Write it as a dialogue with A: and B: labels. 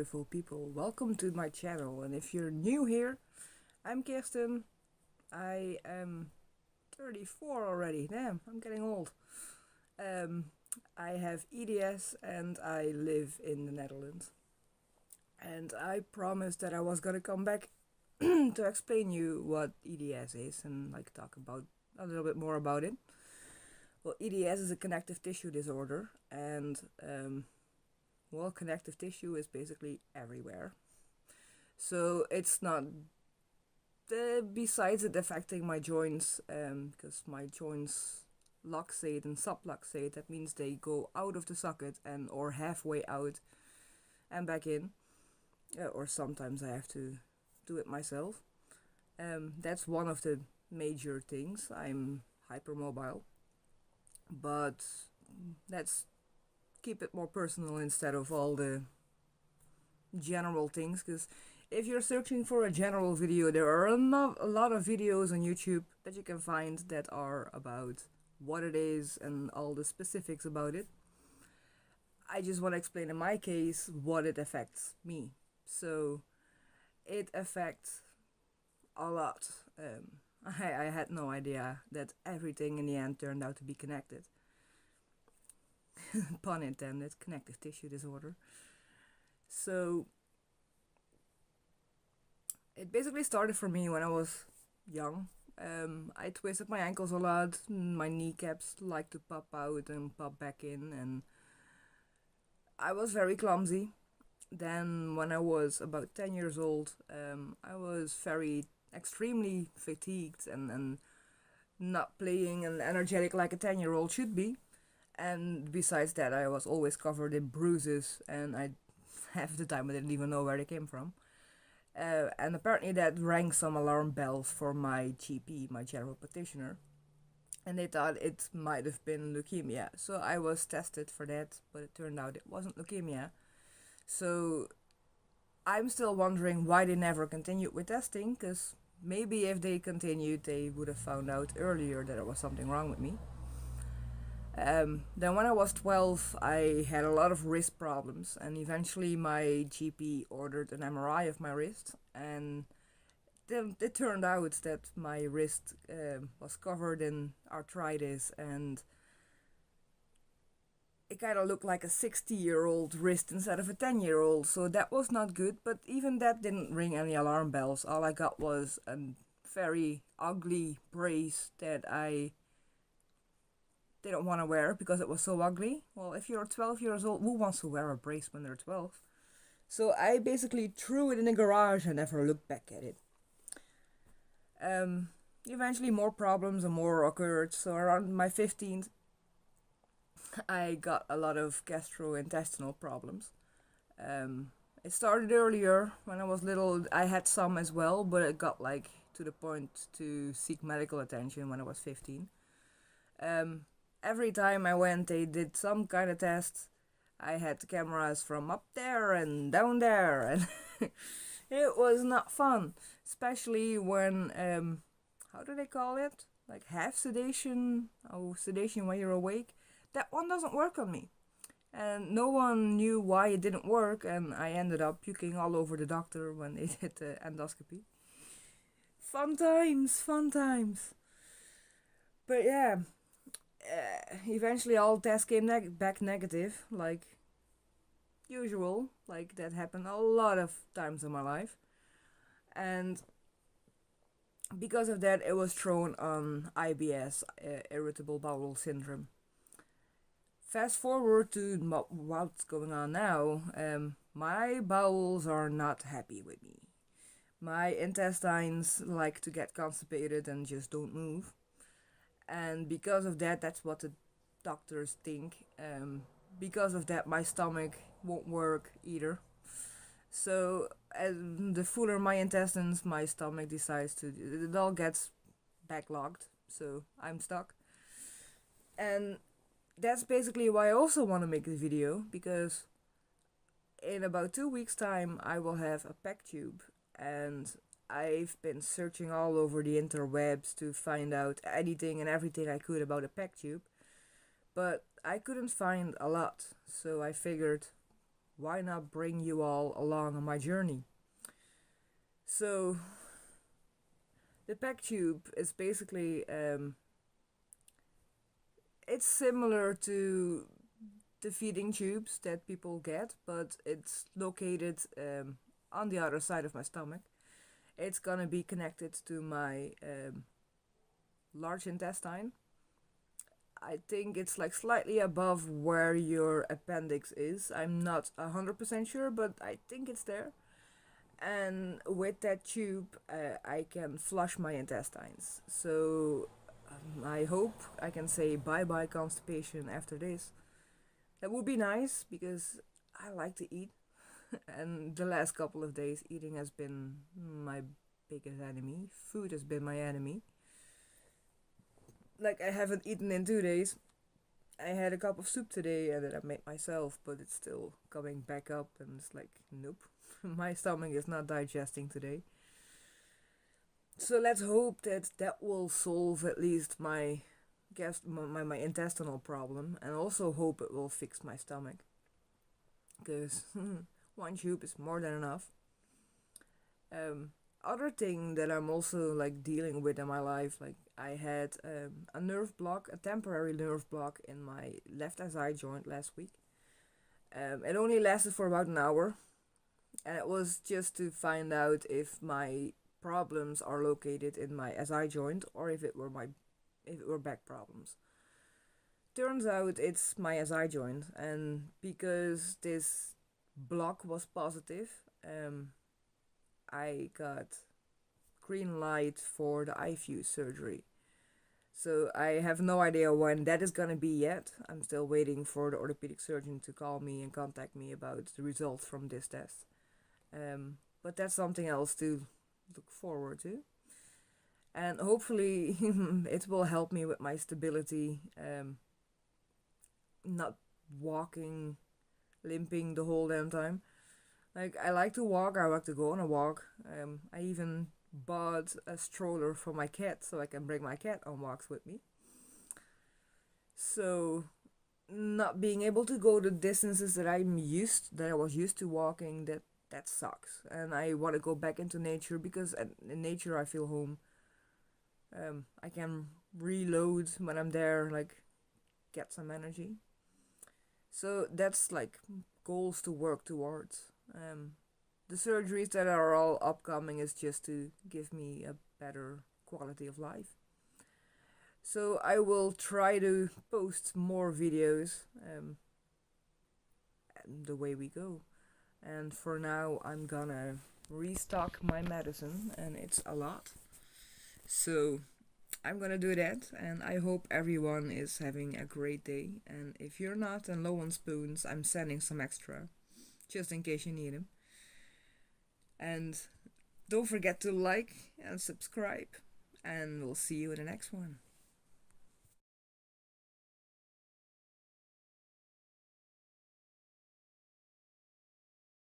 A: beautiful people. Welcome to my channel. And if you're new here, I'm Kirsten. I am 34 already. Damn, I'm getting old. Um, I have EDS and I live in the Netherlands. And I promised that I was gonna come back to explain you what EDS is and talk about a little bit more about it. Well, EDS is a connective tissue disorder, and connective tissue is basically everywhere. So it's not, besides it affecting my joints, because my joints luxate and subluxate, that means they go out of the socket and or halfway out and back in, or sometimes I have to do it myself. That's one of the major things. I'm hypermobile, but let's keep it more personal instead of all the general things, because if you're searching for a general video, there are a lot of videos on YouTube that you can find that are about what it is and all the specifics about it. I just want to explain in my case what it affects me. So it affects a lot. I had no idea that everything in the end turned out to be connected. Pun intended, connective tissue disorder. So it basically started for me when I was young. I twisted my ankles a lot. My kneecaps like to pop out and pop back in, and I was very clumsy. Then when I was about 10 years old, I was very extremely fatigued and not playing and energetic like a 10-year-old should be. And besides that, I was always covered in bruises, and half the time I didn't even know where they came from. And apparently that rang some alarm bells for my GP, my general practitioner, and they thought it might have been leukemia. So I was tested for that, but it turned out it wasn't leukemia. So I'm still wondering why they never continued with testing, because maybe if they continued, they would have found out earlier that there was something wrong with me. Then when I was 12, I had a lot of wrist problems, and eventually my GP ordered an MRI of my wrist, and it turned out that my wrist was covered in arthritis, and it kind of looked like a 60-year-old wrist instead of a 10-year-old, so that was not good. But even that didn't ring any alarm bells. All I got was a very ugly brace that I didn't want to wear because it was so ugly. Well, if you're 12 years old, who wants to wear a brace when they're 12? So I basically threw it in the garage and never looked back at it. Eventually more problems and more occurred. So around my 15th, I got a lot of gastrointestinal problems. It started earlier. When I was little, I had some as well, but it got to the point to seek medical attention when I was 15. Every time I went, they did some kind of test. I had cameras from up there and down there, and it was not fun. Especially when, how do they call it? Half sedation, sedation when you're awake. That one doesn't work on me. And no one knew why it didn't work, and I ended up puking all over the doctor when they did the endoscopy. Fun times. But yeah. Eventually all tests came back negative, like usual. That happened a lot of times in my life, and because of that it was thrown on IBS, irritable bowel syndrome. Fast forward to what's going on now. My bowels are not happy with me. My intestines like to get constipated and just don't move. And because of that, that's what the doctors think. Because of that, my stomach won't work either. So the fuller my intestines, my stomach decides to, it all gets backlogged. So I'm stuck. And that's basically why I also want to make this video, because in about 2 weeks time I will have a PEC tube, and I've been searching all over the interwebs to find out anything and everything I could about a PEC tube, but I couldn't find a lot. So I figured why not bring you all along on my journey? So, the pack tube is basically, it's similar to the feeding tubes that people get, but it's located on the other side of my stomach. It's gonna be connected to my large intestine. I think it's like slightly above where your appendix is. I'm not 100% sure, but I think it's there. And with that tube, I can flush my intestines. So I hope I can say bye bye constipation after this. That would be nice because I like to eat, and the last couple of days, eating has been my biggest enemy. Food has been my enemy. Like, I haven't eaten in 2 days. I had a cup of soup today and that I made myself, but it's still coming back up, and it's like, nope, my stomach is not digesting today. So let's hope that that will solve at least my intestinal problem, and also hope it will fix my stomach, because one tube is more than enough. Other thing that I'm also like dealing with in my life, like I had a nerve block, a temporary nerve block in my left SI joint last week. It only lasted for about an hour, and it was just to find out if my problems are located in my SI joint or if it were back problems. Turns out it's my SI joint, and because this block was positive, I got green light for the IFU surgery. So I have no idea when that is gonna be yet. I'm still waiting for the orthopedic surgeon to call me and contact me about the results from this test. But that's something else to look forward to. And hopefully it will help me with my stability, not walking, limping the whole damn time. Like, I like to walk, I like to go on a walk. I even bought a stroller for my cat so I can bring my cat on walks with me. So, not being able to go the distances that I was used to walking, that sucks. And I want to go back into nature because in nature I feel home. I can reload when I'm there, like get some energy. So that's like goals to work towards. The surgeries that are all upcoming is just to give me a better quality of life. So I will try to post more videos the way we go. And for now, I'm gonna restock my medicine, and it's a lot. So I'm gonna do that, and I hope everyone is having a great day. And if you're not and low on spoons, I'm sending some extra, just in case you need them. And don't forget to like and subscribe, and we'll see you in the next one.